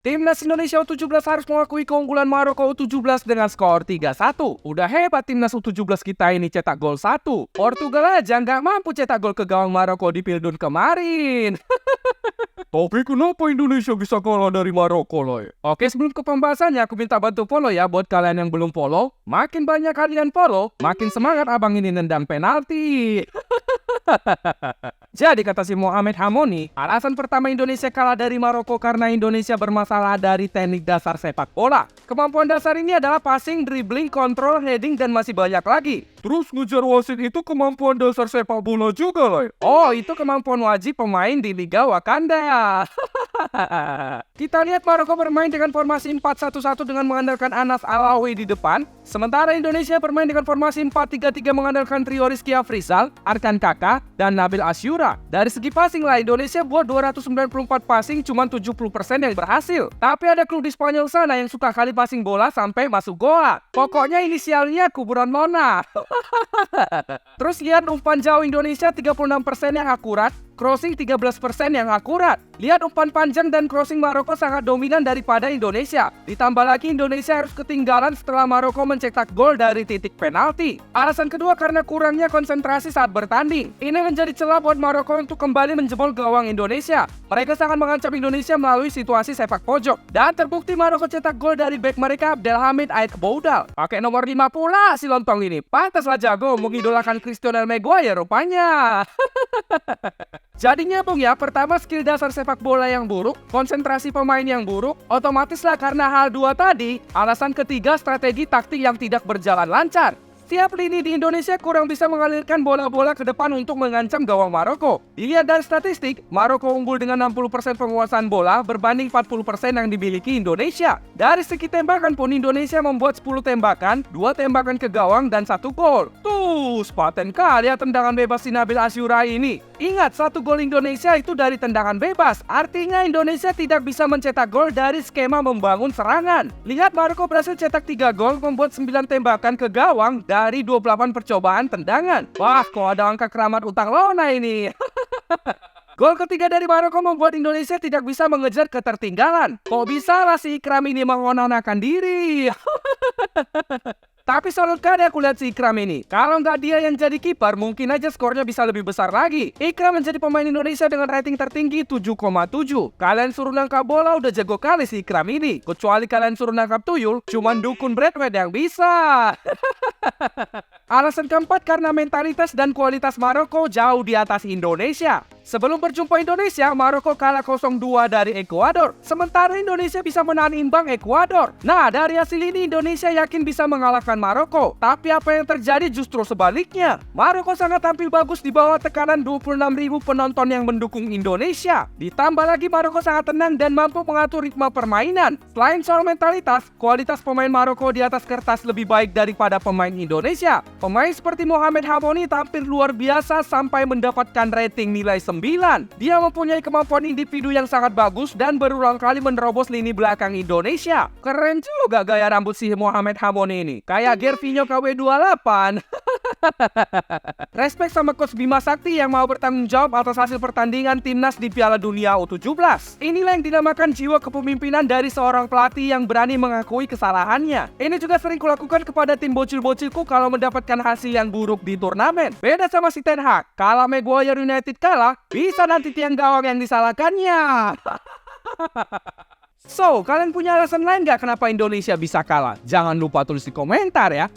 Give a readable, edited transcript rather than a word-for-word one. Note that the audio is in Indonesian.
Timnas Indonesia U17 harus mengakui keunggulan Maroko U17 dengan skor 3-1. Udah hebat timnas U17 kita ini cetak gol 1. Portugal aja nggak mampu cetak gol ke gawang Maroko di Pildun kemarin. Tapi kenapa Indonesia bisa kalah dari Maroko, Loy? Oke, sebelum ke pembahasannya, aku minta bantu follow ya buat kalian yang belum follow. Makin banyak kalian follow, makin semangat abang ini nendang penalti. Jadi kata si Mohamed Hamoni, alasan pertama Indonesia kalah dari Maroko karena Indonesia bermasalah dari teknik dasar sepak bola. Kemampuan dasar ini adalah passing, dribbling, kontrol, heading, dan masih banyak lagi. Terus ngejar wasit itu kemampuan dasar sepak bola juga, loh. Oh, itu kemampuan wajib pemain di Liga Wakanda. Kita lihat Maroko bermain dengan formasi 4-1-1 dengan mengandalkan Anas Alawi di depan. Sementara Indonesia bermain dengan formasi 4-3-3 mengandalkan trio Rizky Afrizal, Arkan Kaka, dan Nabil Asyura. Dari segi passing lah, Indonesia buat 294 passing, cuma 70% yang berhasil. Tapi ada klub di Spanyol sana yang suka kali passing bola sampai masuk gol. Pokoknya inisialnya kuburan Mona. Terus lihat umpan jauh Indonesia 36% yang akurat, crossing 13% yang akurat. Lihat umpan panjang dan crossing Maroko sangat dominan daripada Indonesia. Ditambah lagi Indonesia harus ketinggalan setelah Maroko mencetak gol dari titik penalti. Alasan kedua karena kurangnya konsentrasi saat bertanding. Ini menjadi celah buat Maroko untuk kembali menjebol gawang Indonesia. Mereka sangat mengancam Indonesia melalui situasi sepak pojok. Dan terbukti Maroko cetak gol dari bek mereka Abdelhamid Ait Boudal. Pakai nomor 5 pula si lontong ini. Pantaslah jago mengidolakan Cristiano Maguire rupanya. Jadi nyambung ya, pertama skill dasar sepak bola yang buruk, konsentrasi pemain yang buruk, otomatislah karena hal dua tadi, alasan ketiga strategi taktik yang tidak berjalan lancar. Tiap lini di Indonesia kurang bisa mengalirkan bola-bola ke depan untuk mengancam gawang Maroko. Dilihat dari statistik, Maroko unggul dengan 60% penguasaan bola berbanding 40% yang dimiliki Indonesia. Dari segi tembakan pun Indonesia membuat 10 tembakan, 2 tembakan ke gawang dan 1 gol. Tuh, paten kali ya tendangan bebas si Nabil Asyura ini. Ingat, 1 gol Indonesia itu dari tendangan bebas. Artinya Indonesia tidak bisa mencetak gol dari skema membangun serangan. Lihat Maroko berhasil cetak 3 gol membuat 9 tembakan ke gawang dari 28 percobaan tendangan. Wah, kok ada angka keramat utang lona ini. Gol ketiga dari Maroko membuat Indonesia tidak bisa mengejar ketertinggalan. Kok bisa lah si Ikram ini mengonanakan diri? Tapi salut kali aku lihat si Ikram ini. Kalau nggak dia yang jadi kiper, mungkin aja skornya bisa lebih besar lagi. Ikram menjadi pemain Indonesia dengan rating tertinggi 7,7. Kalian suruh nangkap bola udah jago kali si Ikram ini. Kecuali kalian suruh nangkap tuyul, cuman dukun Bradway yang bisa. Alasan keempat karena mentalitas dan kualitas Maroko jauh di atas Indonesia. Sebelum berjumpa Indonesia, Maroko kalah 0-2 dari Ekuador. Sementara Indonesia bisa menahan imbang Ekuador. Nah, dari hasil ini Indonesia yakin bisa mengalahkan Maroko. Tapi apa yang terjadi justru sebaliknya. Maroko sangat tampil bagus di bawah tekanan 26.000 penonton yang mendukung Indonesia. Ditambah lagi Maroko sangat tenang dan mampu mengatur ritme permainan. Selain soal mentalitas, kualitas pemain Maroko di atas kertas lebih baik daripada pemain Indonesia. Pemain seperti Mohamed Hamoni tampil luar biasa sampai mendapatkan rating nilai 9. Dia mempunyai kemampuan individu yang sangat bagus dan berulang kali menerobos lini belakang Indonesia. Keren juga gaya rambut si Mohamed Hamoni ini. Kayak Gervinho KW28. Respect sama Coach Bima Sakti yang mau bertanggung jawab atas hasil pertandingan timnas di Piala Dunia U17. Inilah yang dinamakan jiwa kepemimpinan dari seorang pelatih yang berani mengakui kesalahannya. Ini juga sering kulakukan kepada tim bocil-bocilku kalau mendapatkan hasil yang buruk di turnamen. Beda sama si Ten Hag. Kalau Maguire United kalah, bisa nanti tiang gawang yang disalahkannya. So, kalian punya alasan lain nggak kenapa Indonesia bisa kalah? Jangan lupa tulis di komentar ya.